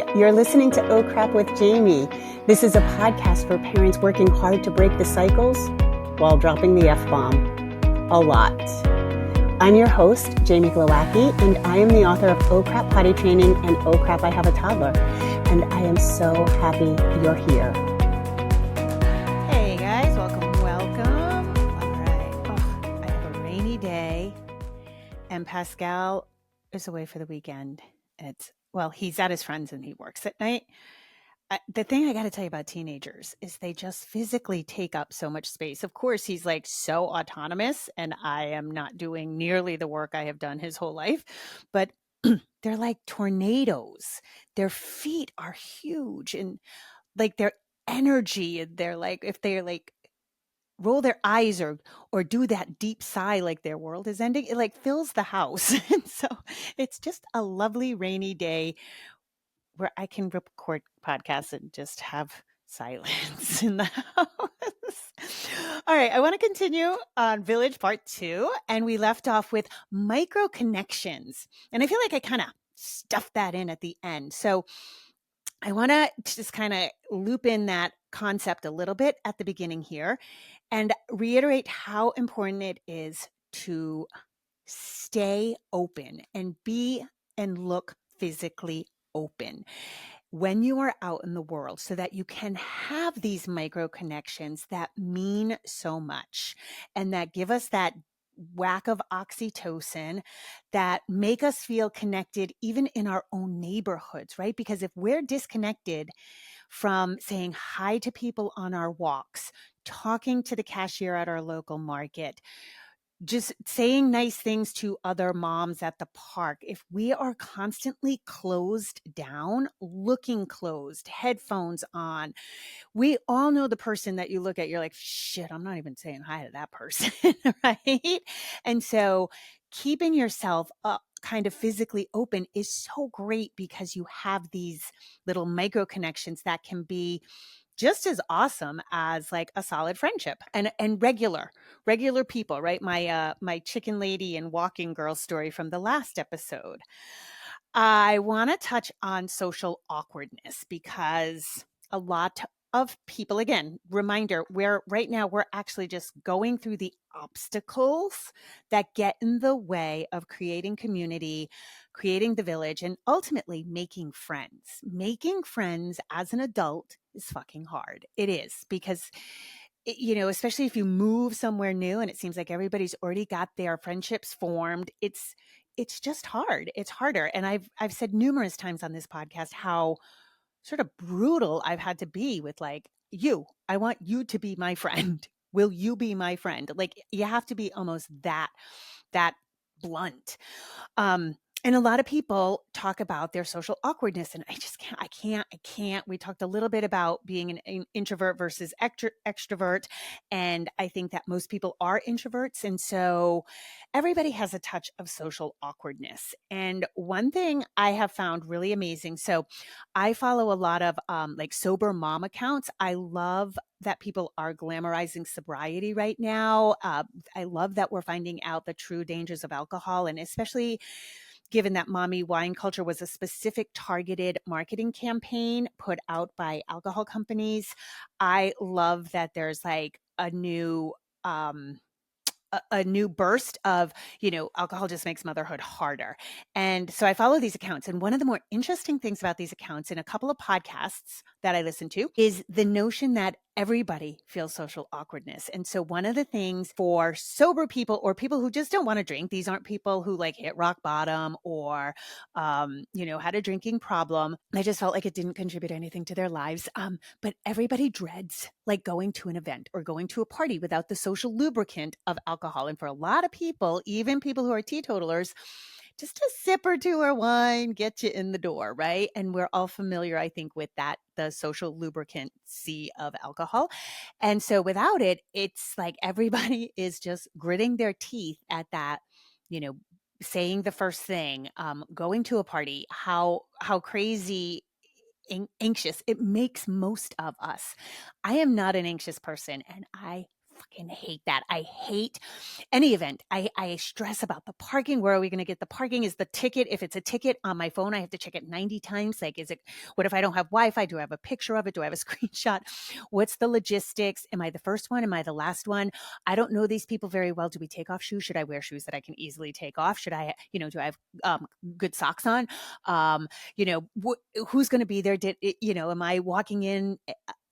Hi, you're listening to Oh Crap with Jamie. This is a podcast for parents working hard to break the cycles while dropping the F-bomb a lot. I'm your host, Jamie Glowacki, and I am the author of Oh Crap Potty Training and Oh Crap I Have a Toddler. And I am so happy you're here. Hey guys, welcome. All right. I have a rainy day and Pascal is away for the weekend. He's at his friends and he works at night. The thing I got to tell you about teenagers is they just physically take up so much space. Of course, he's like so autonomous and I am not doing nearly the work I have done his whole life, but they're like tornadoes. Their feet are huge and like their energy, they're like, if they're like roll their eyes or do that deep sigh like their world is ending, it like fills the house. And so it's just a lovely rainy day where I can record podcasts and just have silence in the house. All right, I want to continue on Village Part 2, and we left off with micro connections. And I feel like I kind of stuffed that in at the end. So I want to just kind of loop in that concept a little bit at the beginning here and reiterate how important it is to stay open and be and look physically open when you are out in the world so that you can have these micro connections that mean so much and that give us that whack of oxytocin that make us feel connected even in our own neighborhoods, right? Because if we're disconnected from saying hi to people on our walks, talking to the cashier at our local market, just saying nice things to other moms at the park. If we are constantly closed down, looking closed, headphones on, we all know the person that you look at, you're like, shit, I'm not even saying hi to that person, right? And so keeping yourself kind of physically open is so great because you have these little micro connections that can be just as awesome as like a solid friendship and regular people, right? My chicken lady and walking girl story from the last episode. I want to touch on social awkwardness because a lot of people, again, reminder, right now we're actually just going through the obstacles that get in the way of creating community, creating the village, and ultimately making friends. Making friends as an adult is fucking hard. It is because especially if you move somewhere new and it seems like everybody's already got their friendships formed, it's just hard. It's harder. And I've said numerous times on this podcast how sort of brutal I've had to be with like, I want you to be my friend. Will you be my friend? Like you have to be almost that blunt. And a lot of people talk about their social awkwardness and I can't. We talked a little bit about being an introvert versus extrovert. And I think that most people are introverts. And so everybody has a touch of social awkwardness. And one thing I have found really amazing. So I follow a lot of like sober mom accounts. I love that people are glamorizing sobriety right now. I love that we're finding out the true dangers of alcohol, and especially given that mommy wine culture was a specific targeted marketing campaign put out by alcohol companies. I love that there's like a new burst of, alcohol just makes motherhood harder. And so I follow these accounts. And one of the more interesting things about these accounts in a couple of podcasts that I listen to is the notion that everybody feels social awkwardness. And so one of the things for sober people or people who just don't want to drink, these aren't people who like hit rock bottom or, had a drinking problem. I just felt like it didn't contribute anything to their lives. But everybody dreads like going to an event or going to a party without the social lubricant of alcohol. And for a lot of people, even people who are teetotalers, just a sip or two of wine gets you in the door, right? And we're all familiar, I think, with that, the social lubricancy of alcohol. And so without it, it's like everybody is just gritting their teeth at that, saying the first thing, going to a party, how crazy anxious it makes most of us. I am not an anxious person and I fucking hate that. I hate any event. I stress about the parking. Where are we going to get the parking? Is the ticket, if it's a ticket on my phone, I have to check it 90 times. Like, what if I don't have Wi-Fi? Do I have a picture of it? Do I have a screenshot? What's the logistics? Am I the first one? Am I the last one? I don't know these people very well. Do we take off shoes? Should I wear shoes that I can easily take off? Should I, do I have good socks on? Who's going to be there? Am I walking in?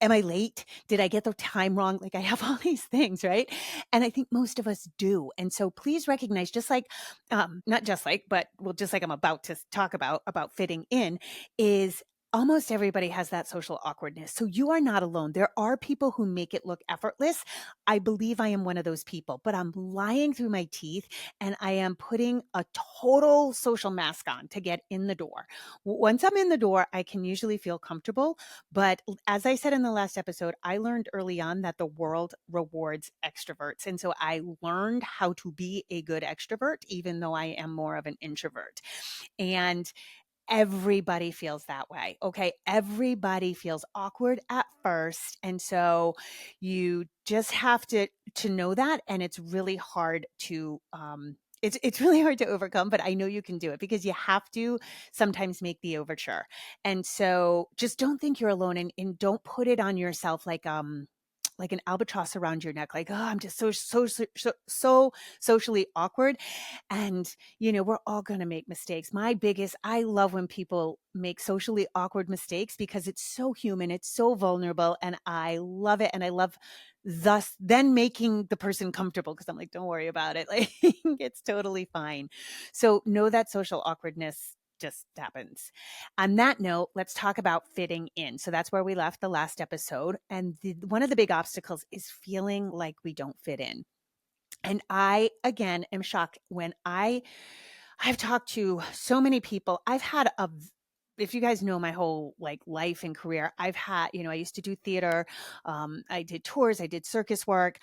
Am I late? Did I get the time wrong? Like, I have all these things, right? And I think most of us do. And so please recognize, just like, just like I'm about to talk about fitting in, is almost everybody has that social awkwardness. So you are not alone. There are people who make it look effortless. I believe I am one of those people, but I'm lying through my teeth and I am putting a total social mask on to get in the door. Once I'm in the door, I can usually feel comfortable. But as I said in the last episode, I learned early on that the world rewards extroverts. And so I learned how to be a good extrovert, even though I am more of an introvert. And everybody feels that way. Okay. Everybody feels awkward at first. And so you just have to know that. And it's really hard to, it's really hard to overcome, but I know you can do it because you have to sometimes make the overture. And so just don't think you're alone, and don't put it on yourself like an albatross around your neck, like, oh, I'm just so socially awkward. And, we're all going to make mistakes. I love when people make socially awkward mistakes because it's so human, it's so vulnerable, and I love it. And I love then making the person comfortable, because I'm like, don't worry about it. Like, it's totally fine. So know that social awkwardness just happens. On that note, let's talk about fitting in. So that's where we left the last episode. And one of the big obstacles is feeling like we don't fit in. And I, again, am shocked when I've talked to so many people. If you guys know my whole life and career, I've had, I used to do theater. I did tours. I did circus work.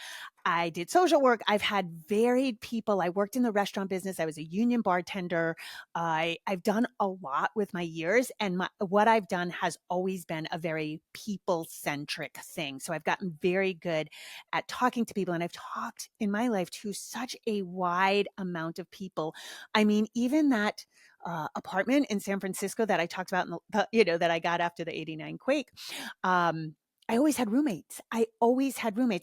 I did social work. I've had varied people. I worked in the restaurant business. I was a union bartender. I've done a lot with my years, and what I've done has always been a very people-centric thing. So I've gotten very good at talking to people, and I've talked in my life to such a wide amount of people. I mean, even that apartment in San Francisco that I talked about, that I got after the '89 quake. I always had roommates. I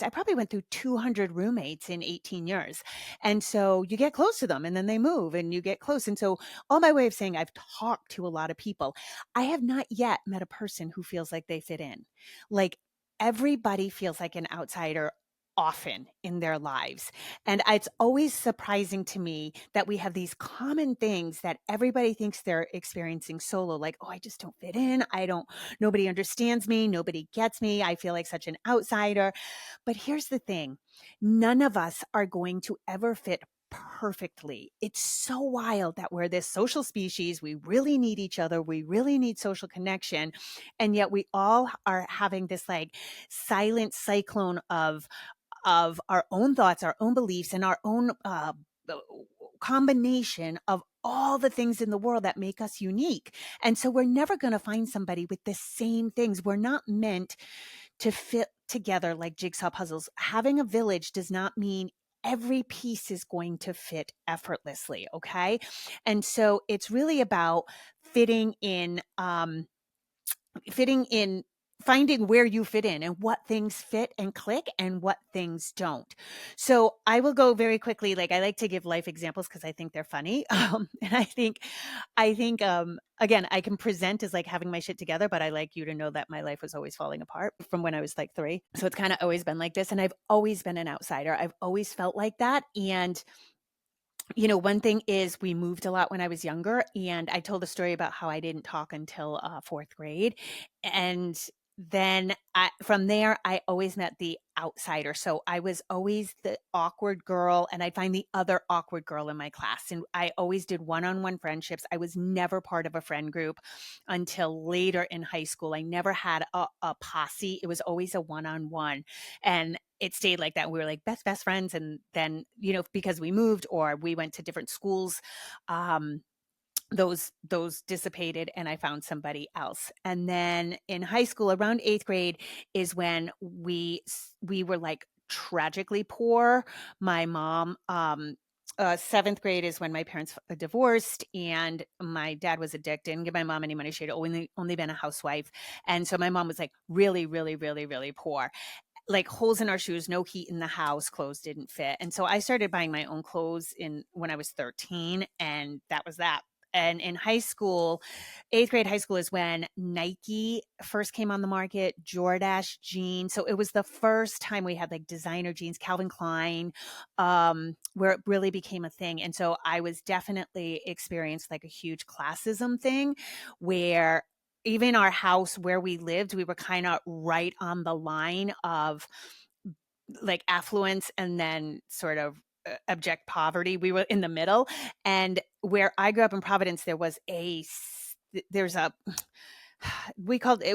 probably went through 200 roommates in 18 years. And so you get close to them and then they move and you get close. And so all my way of saying, I've talked to a lot of people. I have not yet met a person who feels like they fit in. Like, everybody feels like an outsider often in their lives. And it's always surprising to me that we have these common things that everybody thinks they're experiencing solo. Like, oh, I just don't fit in. Nobody understands me. Nobody gets me. I feel like such an outsider. But here's the thing. None of us are going to ever fit perfectly. It's so wild that we're this social species. We really need each other. We really need social connection. And yet we all are having this silent cyclone of our own thoughts, our own beliefs, and our own combination of all the things in the world that make us unique. And so we're never going to find somebody with the same things. We're not meant to fit together like jigsaw puzzles. Having a village does not mean every piece is going to fit effortlessly. Okay. And so it's really about fitting in, finding where you fit in and what things fit and click and what things don't. So I will go very quickly. I like to give life examples because I think they're funny. And I think, again, I can present as having my shit together, but I like you to know that my life was always falling apart from when I was 3. So it's kind of always been like this. And I've always been an outsider. I've always felt like that. And one thing is we moved a lot when I was younger, and I told a story about how I didn't talk until 4th grade. And then from there, I always met the outsider. So I was always the awkward girl, and I'd find the other awkward girl in my class. And I always did one-on-one friendships. I was never part of a friend group until later in high school. I never had a posse. It was always a one-on-one. And it stayed like that. We were best friends. And then, because we moved or we went to different schools, those dissipated and I found somebody else. And then in high school, around 8th grade is when we were tragically poor. My mom, seventh grade is when my parents divorced, and my dad was addicted. Didn't give my mom any money. She had only been a housewife. And so my mom was like really, really, really, really poor, like holes in our shoes, no heat in the house, clothes didn't fit. And so I started buying my own clothes when I was 13, and that was that. And in high school, eighth grade high school is when Nike first came on the market, Jordache jeans. So it was the first time we had like designer jeans, Calvin Klein, where it really became a thing. And so I was definitely experienced like a huge classism thing where even our house where we lived, we were kind of right on the line of like affluence and then sort of abject poverty. We were in the middle. And where I grew up in Providence, there's a it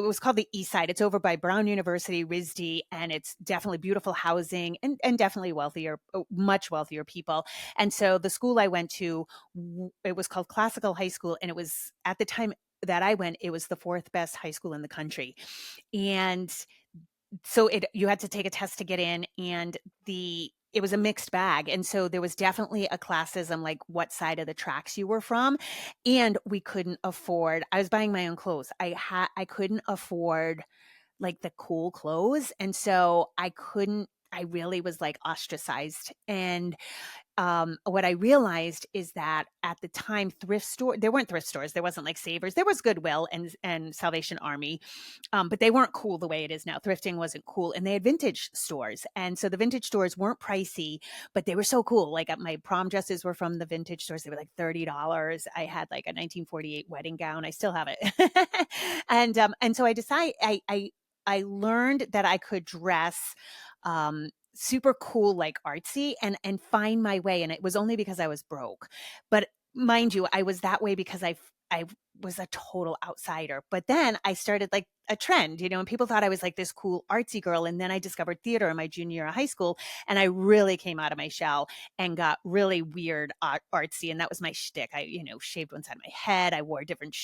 was called the East Side. It's over by Brown University, RISD, and it's definitely beautiful housing and definitely wealthier, much wealthier people. And so the school I went to, it was called Classical High School, and it was at the time that I went, it was the fourth best high school in the country. And so you had to take a test to get in, and it was a mixed bag. And so there was definitely a classism, like what side of the tracks you were from. And we couldn't afford, I was buying my own clothes. I couldn't afford like the cool clothes. And so I really was like ostracized. And what I realized is that at the time, there weren't thrift stores. There wasn't like Savers. There was Goodwill and Salvation Army, but they weren't cool the way it is now. Thrifting wasn't cool. And they had vintage stores. And so the vintage stores weren't pricey, but they were so cool. Like my prom dresses were from the vintage stores. They were like $30. I had like a 1948 wedding gown. I still have it. And so I learned that I could dress super cool, like artsy, and find my way. And it was only because I was broke. But mind you, I was that way because I was a total outsider. But then I started like a trend, and people thought I was like this cool artsy girl. And then I discovered theater in my junior year of high school, and I really came out of my shell and got really weird artsy. And that was my shtick. I, shaved one side of my head. I wore different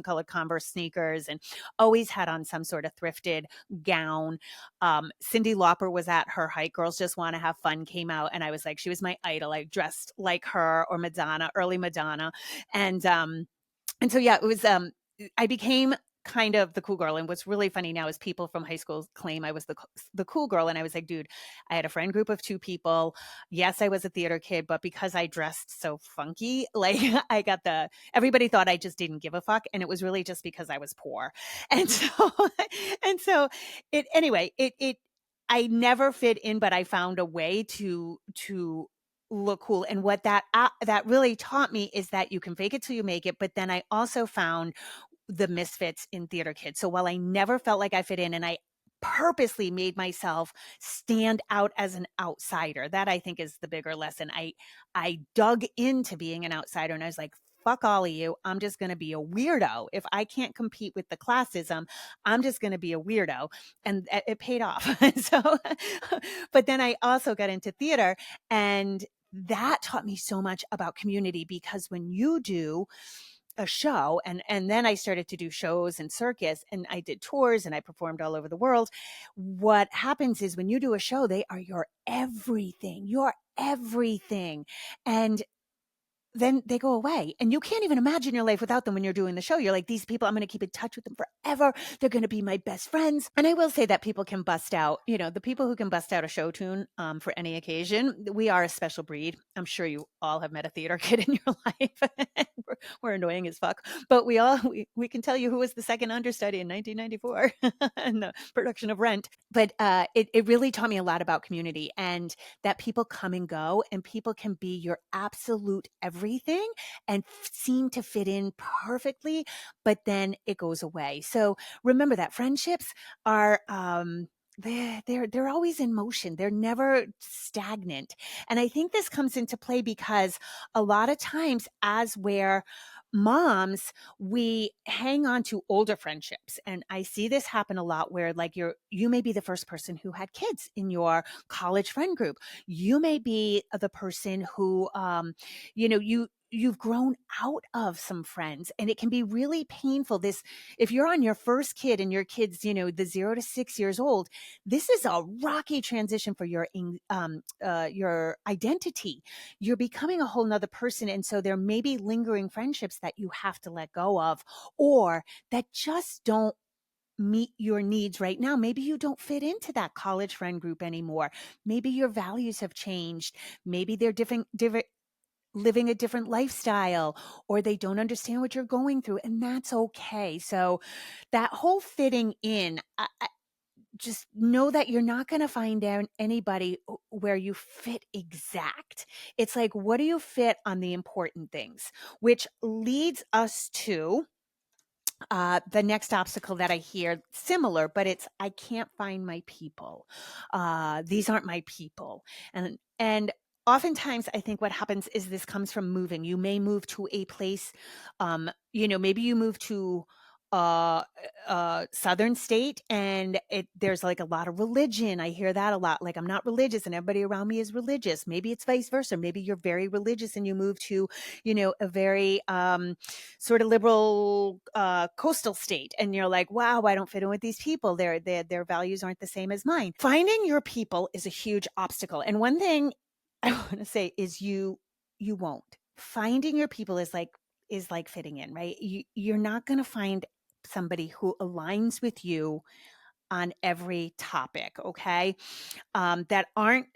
colored Converse sneakers, and always had on some sort of thrifted gown. Cyndi Lauper was at her height. Girls Just Want to Have Fun came out, and I was like, she was my idol. I dressed like her, or Madonna, early Madonna. And so, yeah, it was, I became kind of the cool girl. And what's really funny now is people from high school claim I was the cool girl. And I was like, dude, I had a friend group of 2 people. Yes, I was a theater kid, but because I dressed so funky, like everybody thought I just didn't give a fuck. And it was really just because I was poor. And so, anyway, I never fit in, but I found a way to look cool. And what that really taught me is that you can fake it till you make it. But then I also found the misfits in theater kids. So while I never felt like I fit in, and I purposely made myself stand out as an outsider, that I think is the bigger lesson. I dug into being an outsider, and I was like, fuck all of you. I'm just going to be a weirdo. If I can't compete with the classism, I'm just going to be a weirdo. And it paid off. So, but then I also got into theater, and that taught me so much about community, because when you do a show, and then I started to do shows and circus, and I did tours, and I performed all over the world. What happens is when you do a show, they are your everything, and then they go away, and you can't even imagine your life without them. When you're doing the show, you're like, these people, I'm going to keep in touch with them forever. They're going to be my best friends. And I will say that people can bust out, the people who can bust out a show tune for any occasion. We are a special breed. I'm sure you all have met a theater kid in your life. we're annoying as fuck, but we can tell you who was the second understudy in 1994 in the production of Rent. But it really taught me a lot about community, and that people come and go, and people can be your absolute everything and seem to fit in perfectly, but then it goes away. So remember that friendships are they're always in motion. They're never stagnant. And I think this comes into play because a lot of times, as we're moms, we hang on to older friendships. And I see this happen a lot, where like you may be the first person who had kids in your college friend group. You may be the person who, you've grown out of some friends, and it can be really painful. If you're on your first kid and your kid's, the 0 to 6 years old, this is a rocky transition for your identity. You're becoming a whole nother person. And so there may be lingering friendships that you have to let go of, or that just don't meet your needs right now. Maybe you don't fit into that college friend group anymore. Maybe your values have changed. Maybe they're different, living a different lifestyle, or they don't understand what you're going through, and that's okay. So that whole fitting in, just know that you're not going to find anybody where you fit exact. It's like, what do you fit on the important things? Which leads us to the next obstacle that I hear, similar, but it's, I can't find my people. These aren't my people. And oftentimes I think what happens is this comes from moving. You may move to a place, maybe you move to southern state, and there's like a lot of religion. I hear that a lot. Like, I'm not religious and everybody around me is religious. Maybe it's vice versa. Maybe you're very religious and you move to, a very sort of liberal coastal state, and you're like, wow, I don't fit in with these people. Their values aren't the same as mine. Finding your people is a huge obstacle. And one thing I want to say is you won't. Finding your people is like fitting in, right? You're not going to find somebody who aligns with you on every topic, okay? That aren't,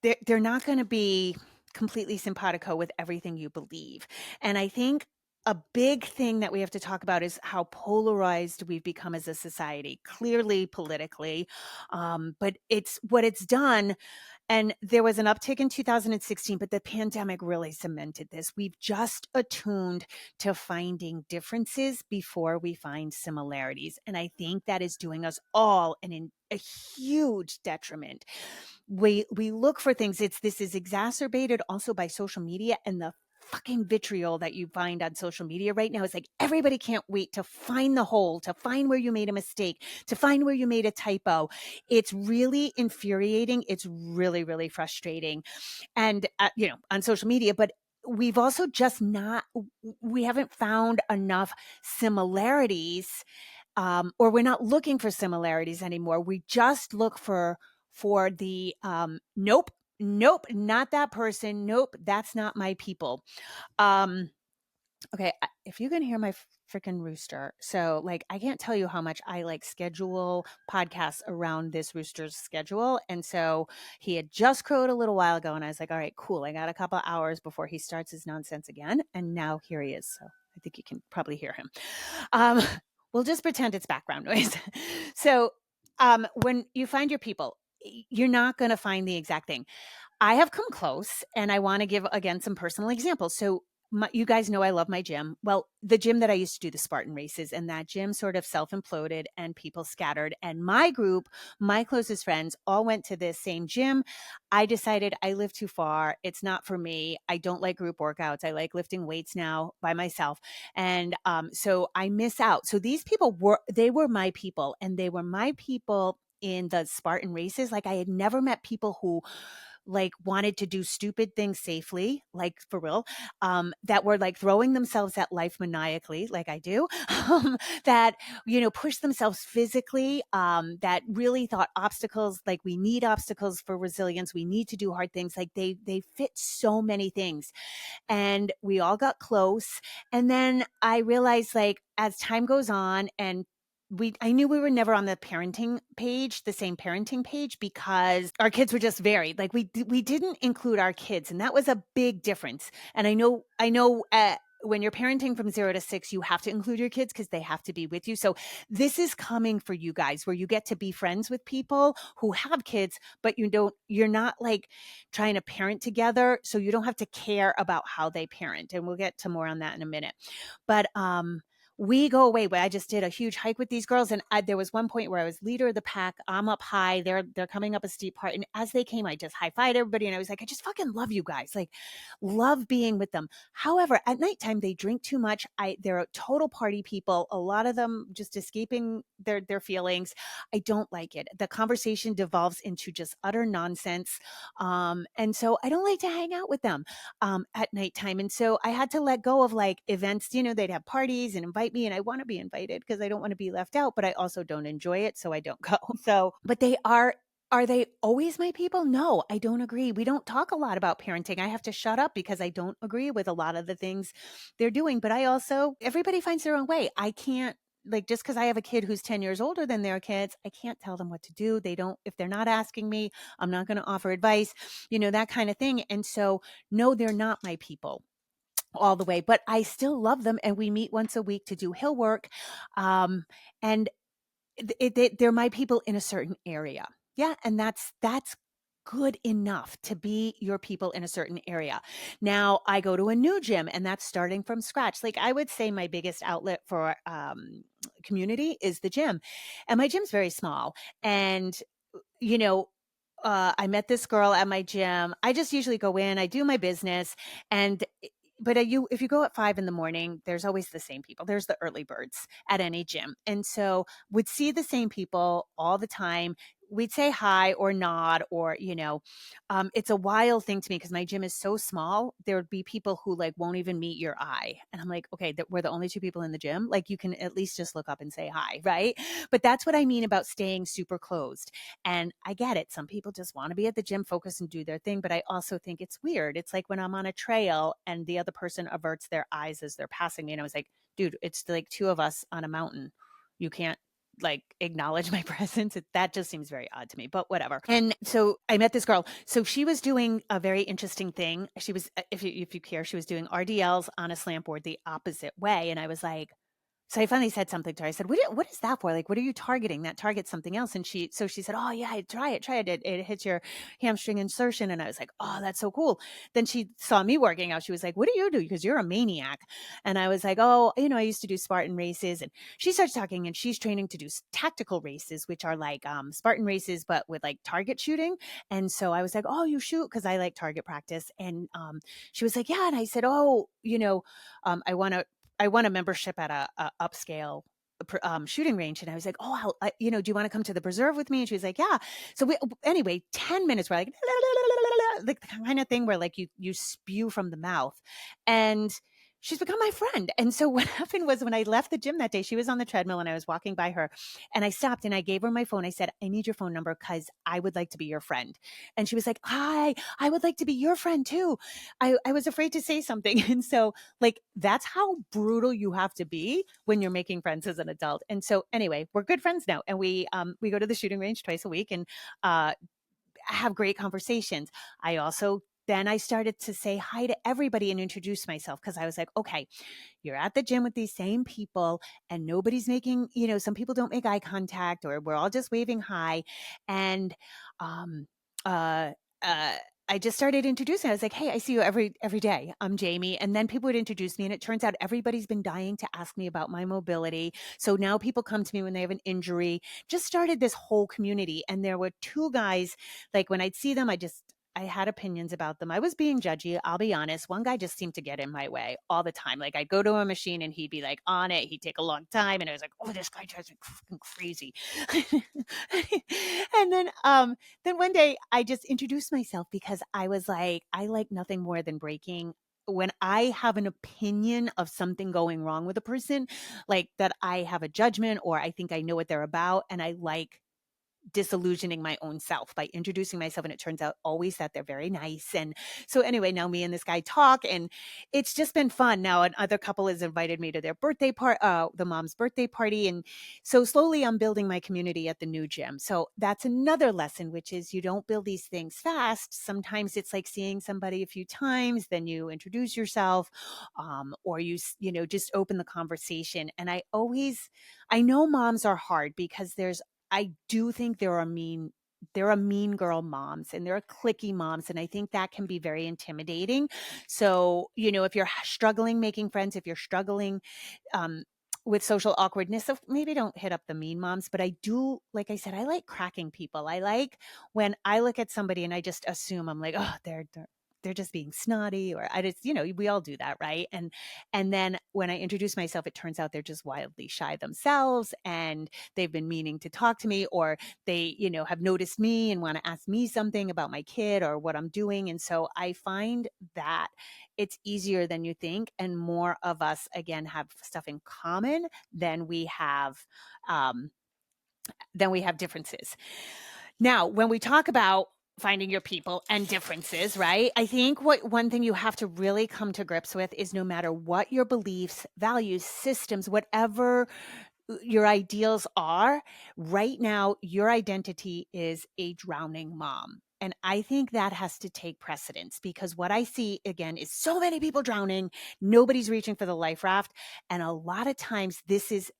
they're not going to be completely simpatico with everything you believe. And I think a big thing that we have to talk about is how polarized we've become as a society, clearly politically. But it's what it's done. And there was an uptick in 2016, but the pandemic really cemented this. We've just attuned to finding differences before we find similarities. And I think that is doing us all a huge detriment. We look for things. This is exacerbated also by social media, and the fucking vitriol that you find on social media right now is like, everybody can't wait to find the hole, to find where you made a mistake, to find where you made a typo. It's really infuriating. It's really, really frustrating. And, on social media, but we've also we haven't found enough similarities, or we're not looking for similarities anymore. We just look for the, nope, not that person. Nope, that's not my people. Okay, if you can hear my freaking rooster. So, like, I can't tell you how much I schedule podcasts around this rooster's schedule. And so he had just crowed a little while ago, and I was like, all right, cool. I got a couple hours before he starts his nonsense again. And now here he is. So I think you can probably hear him. We'll just pretend it's background noise. So when you find your people, you're not going to find the exact thing. I have come close, and I want to give, again, some personal examples. So you guys know I love my gym. Well, the gym that I used to do the Spartan races, and that gym sort of self-imploded and people scattered. And my group, my closest friends, all went to this same gym. I decided I live too far. It's not for me. I don't like group workouts. I like lifting weights now by myself. And so I miss out. So these people were my people, and they were my people in the Spartan races. Like, I had never met people who wanted to do stupid things safely, like for real, that were throwing themselves at life maniacally, like I do, that, pushed themselves physically, that really thought obstacles, we need obstacles for resilience. We need to do hard things. They fit so many things, and we all got close. And then I realized, as time goes on, and I knew we were never on the same parenting page, because our kids were just varied. We didn't include our kids, and that was a big difference. And I know, when you're parenting from 0 to 6, you have to include your kids because they have to be with you. So this is coming for you guys, where you get to be friends with people who have kids, but you're not trying to parent together. So you don't have to care about how they parent. And we'll get to more on that in a minute. But, we go away. But I just did a huge hike with these girls, and there was one point where I was leader of the pack. I'm up high. They're coming up a steep part, and as they came, I just high fived everybody, and I was like, I just fucking love you guys. Like, love being with them. However, at nighttime they drink too much. They're total party people. A lot of them just escaping their feelings. I don't like it. The conversation devolves into just utter nonsense, and so I don't like to hang out with them at nighttime. And so I had to let go of like events, they'd have parties and invite me, and I want to be invited because I don't want to be left out, but I also don't enjoy it. So I don't go. So, but are they always my people? No, I don't agree. We don't talk a lot about parenting. I have to shut up because I don't agree with a lot of the things they're doing. But everybody finds their own way. I can't, like, just because I have a kid who's 10 years older than their kids, I can't tell them what to do. If they're not asking me, I'm not going to offer advice, that kind of thing. And so, no, they're not my people all the way, but I still love them. And we meet once a week to do hill work. And they're my people in a certain area. Yeah. And that's good enough to be your people in a certain area. Now I go to a new gym, and that's starting from scratch. Like, I would say my biggest outlet for community is the gym, and my gym's very small. And you know, I met this girl at my gym. I just usually go in, I do my business, and but if you go at 5 a.m, there's always the same people. There's the early birds at any gym, and so we'd see the same people all the time. We'd say hi or nod, or it's a wild thing to me because my gym is so small. There would be people who like won't even meet your eye, and I'm like, okay, we're the only two people in the gym. Like, you can at least just look up and say hi, right? But that's what I mean about staying super closed. And I get it. Some people just want to be at the gym, focus and do their thing. But I also think it's weird. It's like when I'm on a trail and the other person averts their eyes as they're passing me. And I was like, dude, it's like two of us on a mountain. You can't like acknowledge my presence. That just seems very odd to me, but whatever. And so I met this girl. So she was doing a very interesting thing. She was, if you care, she was doing RDLs on a slant board the opposite way. And I was like, so I finally said something to her. I said, what is that for? Like, what are you targeting? That targets something else. And she said, oh yeah, try it. It hits your hamstring insertion. And I was like, oh, that's so cool. Then she saw me working out. She was like, what do you do? Because you're a maniac. And I was like, oh, I used to do Spartan races. And she starts talking, and she's training to do tactical races, which are like Spartan races, but with like target shooting. And so I was like, oh, you shoot? Because I like target practice. And she was like, yeah. And I said, oh, I want a membership at a upscale shooting range. And I was like, oh, do you want to come to the preserve with me? And she was like, yeah. So anyway, 10 minutes, we're like, like the kind of thing where like you spew from the mouth. And she's become my friend. And so what happened was, when I left the gym that day, she was on the treadmill and I was walking by her, and I stopped and I gave her my phone. I said, I need your phone number because I would like to be your friend. And she was like, hi, I would like to be your friend too. I was afraid to say something. And so like, that's how brutal you have to be when you're making friends as an adult. And so anyway, we're good friends now. And we go to the shooting range twice a week and have great conversations. Then I started to say hi to everybody and introduce myself, because I was like, okay, you're at the gym with these same people and nobody's making, some people don't make eye contact, or we're all just waving hi. And um, uh, uh, I just started introducing. I was like, hey, I see you every day. I'm Jamie. And then people would introduce me. And it turns out everybody's been dying to ask me about my mobility. So now people come to me when they have an injury. Just started this whole community. And there were two guys, like when I'd see them, I had opinions about them. I was being judgy. I'll be honest. One guy just seemed to get in my way all the time. Like, I'd go to a machine and he'd be like on it. He'd take a long time. And I was like, oh, this guy drives me fucking crazy. And then one day I just introduced myself, because I was like, I like nothing more than breaking. When I have an opinion of something going wrong with a person, like that I have a judgment, or I think I know what they're about, and I like disillusioning my own self by introducing myself. And it turns out always that they're very nice. And so anyway, now me and this guy talk, and it's just been fun. Now another couple has invited me to their birthday party, the mom's birthday party. And so slowly I'm building my community at the new gym. So that's another lesson, which is you don't build these things fast. Sometimes it's like seeing somebody a few times, then you introduce yourself, or you just open the conversation. And I know moms are hard, because I do think there are mean girl moms, and there are cliquey moms. And I think that can be very intimidating. So, if you're struggling making friends, if you're struggling, with social awkwardness, of maybe don't hit up the mean moms, but I do, like I said, I like cracking people. I like when I look at somebody and I just assume, I'm like, oh, they're just being snotty, or I just, we all do that, right? And then when I introduce myself, it turns out they're just wildly shy themselves, and they've been meaning to talk to me, or they, have noticed me and want to ask me something about my kid or what I'm doing. And so I find that it's easier than you think, and more of us, again, have stuff in common than we have differences. Now, when we talk about finding your people and differences, right? I think one thing you have to really come to grips with is, no matter what your beliefs, values, systems, whatever your ideals are, right now, your identity is a drowning mom. And I think that has to take precedence, because what I see, again, is so many people drowning. Nobody's reaching for the life raft. And a lot of times this is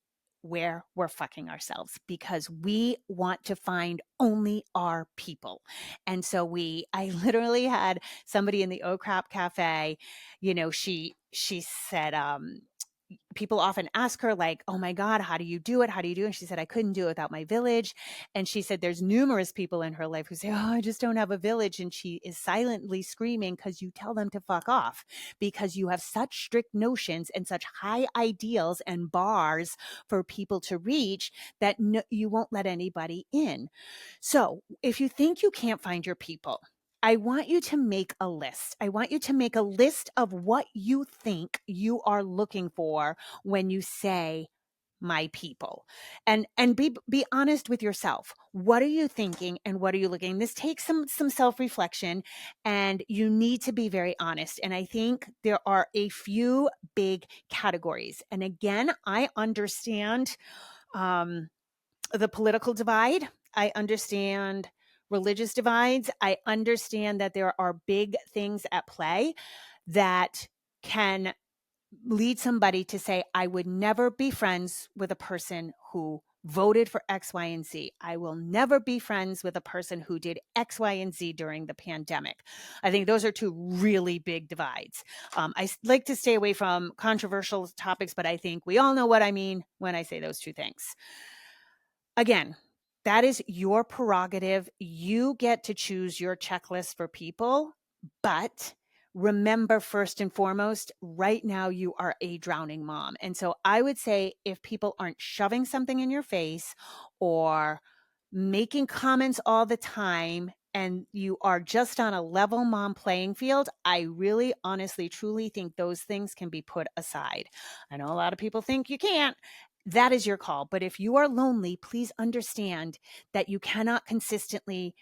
where we're fucking ourselves, because we want to find only our people. And so I literally had somebody in the Oh Crap Cafe, she said, people often ask her, like, oh my God, how do you do it? How do you do it? And she said, I couldn't do it without my village. And she said, there's numerous people in her life who say, oh, I just don't have a village. And she is silently screaming, because you tell them to fuck off, because you have such strict notions and such high ideals and bars for people to reach that you won't let anybody in. So if you think you can't find your people, I want you to make a list. I want you to make a list of what you think you are looking for when you say my people, and be honest with yourself. What are you thinking and what are you looking? This takes some self-reflection, and you need to be very honest. And I think there are a few big categories. And again, I understand the political divide. I understand religious divides. I understand that there are big things at play that can lead somebody to say, I would never be friends with a person who voted for X, Y, and Z. I will never be friends with a person who did X, Y, and Z during the pandemic. I think those are two really big divides. I like to stay away from controversial topics, but I think we all know what I mean when I say those two things. Again, that is your prerogative. You get to choose your checklist for people, but remember, first and foremost, right now you are a drowning mom. And so I would say, if people aren't shoving something in your face or making comments all the time, and you are just on a level mom playing field, I really, honestly, truly think those things can be put aside. I know a lot of people think you can't. That is your call. But if you are lonely, please understand that you cannot consistently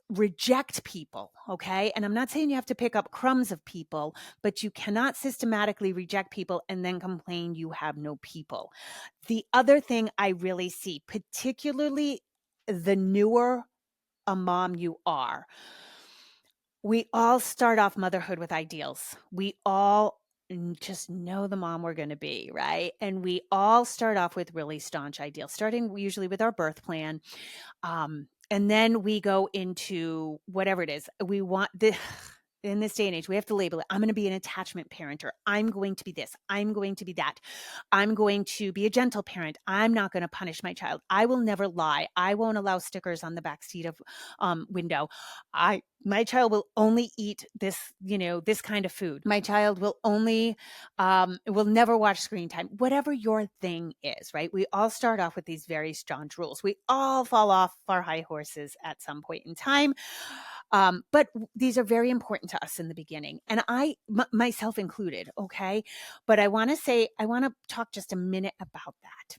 reject people, okay? And I'm not saying you have to pick up crumbs of people, but you cannot systematically reject people and then complain you have no people. The other thing I really see, particularly the newer a mom you are, we all start off motherhood with ideals. We all just know the mom we're going to be, right? And we all start off with really staunch ideals, starting usually with our birth plan. And then we go into whatever it is we want. In this day and age, we have to label it. I'm going to be an attachment parent, or I'm going to be this. I'm going to be that. I'm going to be a gentle parent. I'm not going to punish my child. I will never lie. I won't allow stickers on the back seat of window. My child will only eat this, this kind of food. My child will will never watch screen time. Whatever your thing is, right? We all start off with these very staunch rules. We all fall off our high horses at some point in time. But these are very important to us in the beginning, and myself included. Okay. But I want to talk just a minute about that.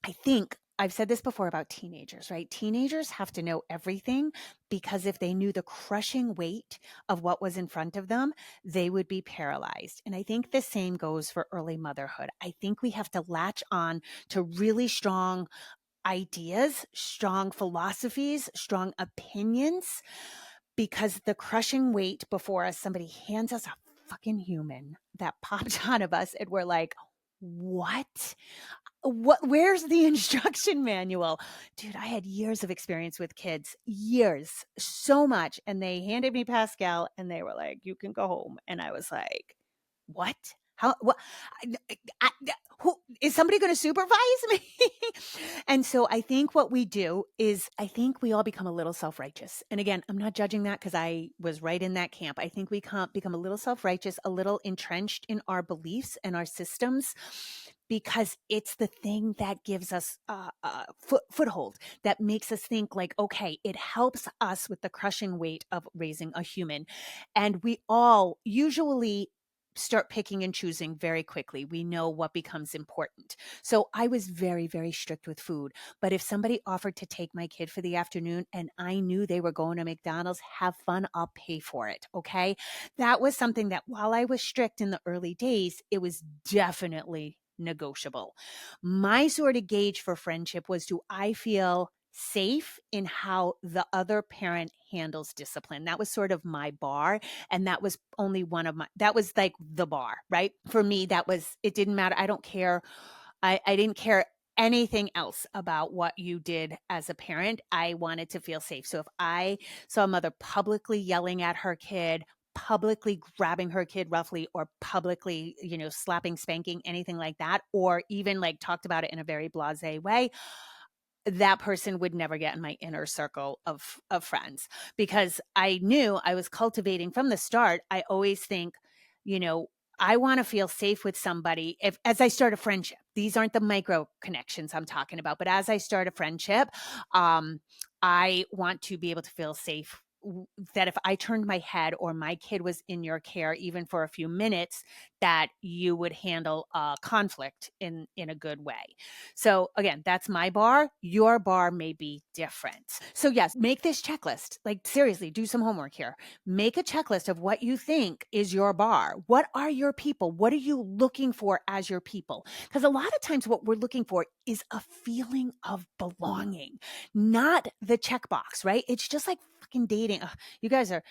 I think I've said this before about teenagers, right? Teenagers have to know everything, because if they knew the crushing weight of what was in front of them, they would be paralyzed. And I think the same goes for early motherhood. I think we have to latch on to really strong ideas, strong philosophies, strong opinions, because the crushing weight before us, somebody hands us a fucking human that popped out of us, and we're like, what? Where's the instruction manual? Dude, I had years of experience with kids, years, so much. And they handed me Pascal and they were like, you can go home. And I was like, what? How, what, I, who is somebody going to supervise me? And so I think what we do is I think we all become a little self-righteous. And again, I'm not judging that because I was right in that camp. I think we can become a little self-righteous, a little entrenched in our beliefs and our systems because it's the thing that gives us a foothold, that makes us think like, okay, it helps us with the crushing weight of raising a human. And we all usually start picking and choosing very quickly. We know what becomes important. So I was very, very strict with food. But if somebody offered to take my kid for the afternoon and I knew they were going to McDonald's, have fun, I'll pay for it. Okay. That was something that while I was strict in the early days, it was definitely negotiable. My sort of gauge for friendship was, do I feel safe in how the other parent handles discipline? That was sort of my bar. And that was only one of that was like the bar, right? For me, it didn't matter. I don't care. I didn't care anything else about what you did as a parent. I wanted to feel safe. So if I saw a mother publicly yelling at her kid, publicly grabbing her kid roughly, or publicly, slapping, spanking, anything like that, or even like talked about it in a very blasé way, that person would never get in my inner circle of friends, because I knew I was cultivating from the start. I always think, I want to feel safe with somebody as I start a friendship. These aren't the micro connections I'm talking about, but as I start a friendship, I want to be able to feel safe that if I turned my head or my kid was in your care, even for a few minutes, that you would handle conflict in a good way. So again, that's my bar. Your bar may be different. So yes, make this checklist. Like seriously, do some homework here. Make a checklist of what you think is your bar. What are your people? What are you looking for as your people? Because a lot of times what we're looking for is a feeling of belonging, not the checkbox, right? It's just like fucking dating. Ugh, you guys are,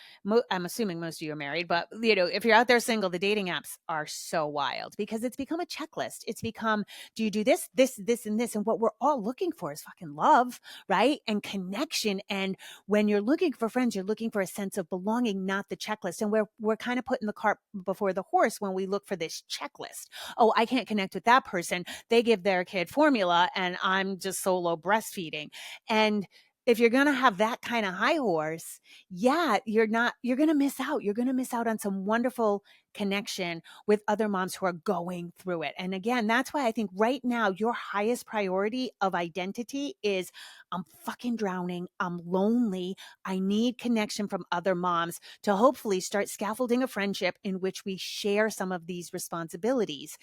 I'm assuming most of you are married, but if you're out there single, the dating apps are so wild because it's become a checklist. It's become, do you do this, this, this, and this? And what we're all looking for is fucking love, right? And connection. And when you're looking for friends, you're looking for a sense of belonging, not the checklist. And we're kind of putting the cart before the horse when we look for this checklist. Oh, I can't connect with that person. They give their kid formula and I'm just solo breastfeeding. And if you're going to have that kind of high horse, you're going to miss out. You're going to miss out on some wonderful connection with other moms who are going through it. And again, that's why I think right now, your highest priority of identity is, I'm fucking drowning. I'm lonely. I need connection from other moms to hopefully start scaffolding a friendship in which we share some of these responsibilities.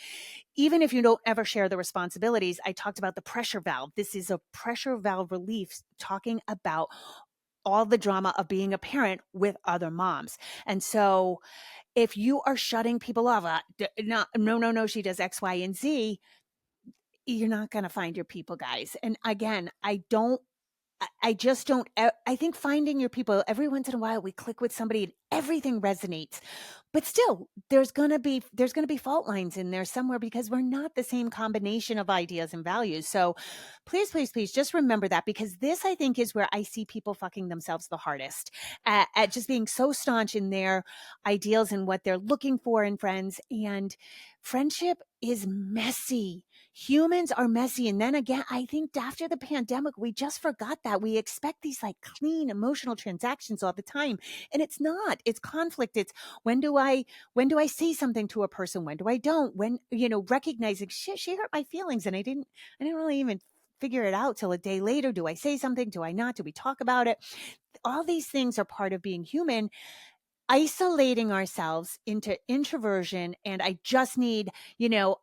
Even if you don't ever share the responsibilities, I talked about the pressure valve. This is a pressure valve relief, talking about all the drama of being a parent with other moms. And so if you are shutting people off, no, she does X, Y, and Z, you're not going to find your people, guys. And again, I just don't, I think finding your people, every once in a while we click with somebody and everything resonates, but still there's going to be fault lines in there somewhere because we're not the same combination of ideas and values. So please, please, please just remember that, because this, I think, is where I see people fucking themselves the hardest at just being so staunch in their ideals and what they're looking for in friends. And friendship is messy. Humans are messy. And then again, I think after the pandemic, we just forgot that. We expect these like clean emotional transactions all the time. And it's not. It's conflict. It's when do I say something to a person? When do I don't? When, recognizing shit, she hurt my feelings and I didn't really even figure it out till a day later. Do I say something? Do I not? Do we talk about it? All these things are part of being human. Isolating ourselves into introversion, and I just need,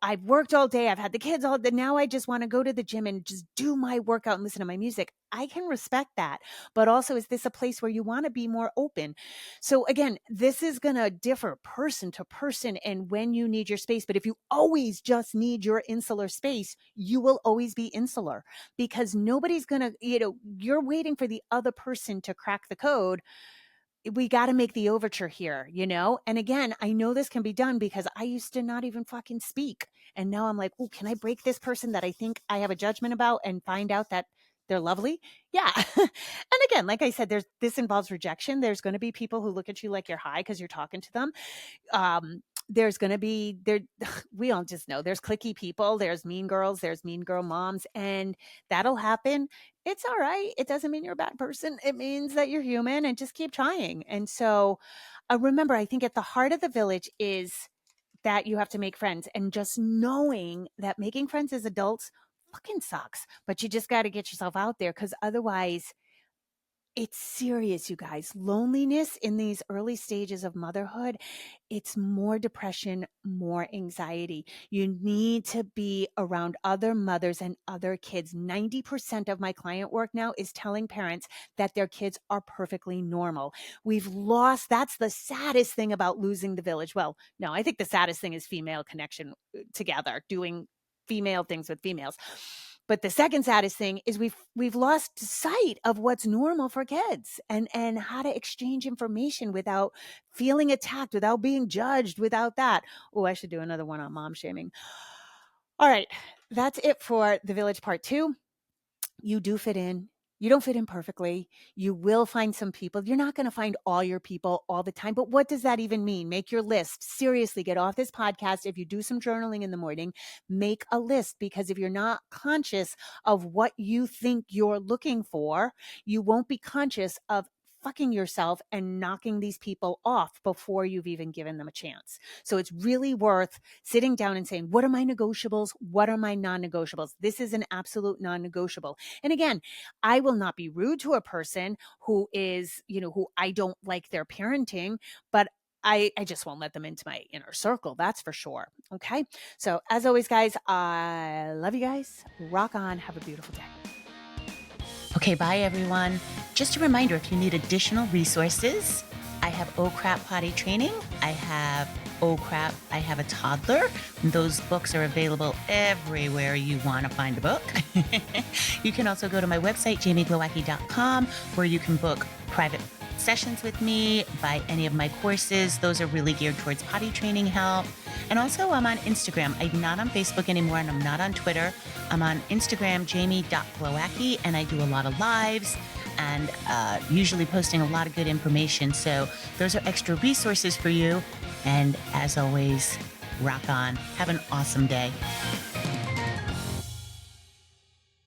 I've worked all day, I've had the kids all day, now I just want to go to the gym and just do my workout and listen to my music. I can respect that, but also, is this a place where you want to be more open? So again, this is going to differ person to person and when you need your space. But if you always just need your insular space, you will always be insular, because nobody's going to, you're waiting for the other person to crack the code. We got to make the overture here, And again, I know this can be done because I used to not even fucking speak. And now I'm like, oh, can I break this person that I think I have a judgment about and find out that they're lovely? Yeah. And again, like I said, this involves rejection. There's going to be people who look at you like you're high because you're talking to them. there's going to be there. We all just know there's cliquey people. There's mean girls. There's mean girl moms, and that'll happen. It's all right. It doesn't mean you're a bad person. It means that you're human, and just keep trying. And so, remember, I think at the heart of the village is that you have to make friends, and just knowing that making friends as adults fucking sucks, but you just got to get yourself out there, because otherwise it's serious, you guys. Loneliness in these early stages of motherhood, it's more depression, more anxiety. You need to be around other mothers and other kids. 90% of my client work now is telling parents that their kids are perfectly normal. We've lost, that's the saddest thing about losing the village. Well, no, I think the saddest thing is female connection together, doing female things with females. But the second saddest thing is we've lost sight of what's normal for kids, and how to exchange information without feeling attacked, without being judged, without that. Oh, I should do another one on mom shaming. All right, that's it for the village part 2. You do fit in. You don't fit in perfectly. You will find some people. You're not going to find all your people all the time. But what does that even mean? Make your list. Seriously, get off this podcast. If you do some journaling in the morning, make a list, because if you're not conscious of what you think you're looking for, you won't be conscious of fucking yourself and knocking these people off before you've even given them a chance. So it's really worth sitting down and saying, what are my negotiables? What are my non-negotiables? This is an absolute non-negotiable. And again, I will not be rude to a person who is, who I don't like their parenting, but I just won't let them into my inner circle. That's for sure. Okay. So as always, guys, I love you guys. Rock on. Have a beautiful day. Okay, bye everyone. Just a reminder, if you need additional resources, I have Oh Crap Potty Training. I have Oh Crap, I Have a Toddler. Those books are available everywhere you want to find a book. You can also go to my website, jamieglowacki.com, where you can book private sessions with me, buy any of my courses. Those are really geared towards potty training help. And also I'm on Instagram. I'm not on Facebook anymore, and I'm not on Twitter. I'm on Instagram, jamie.glowacki, and I do a lot of lives and usually posting a lot of good information. So those are extra resources for you. And as always, rock on. Have an awesome day.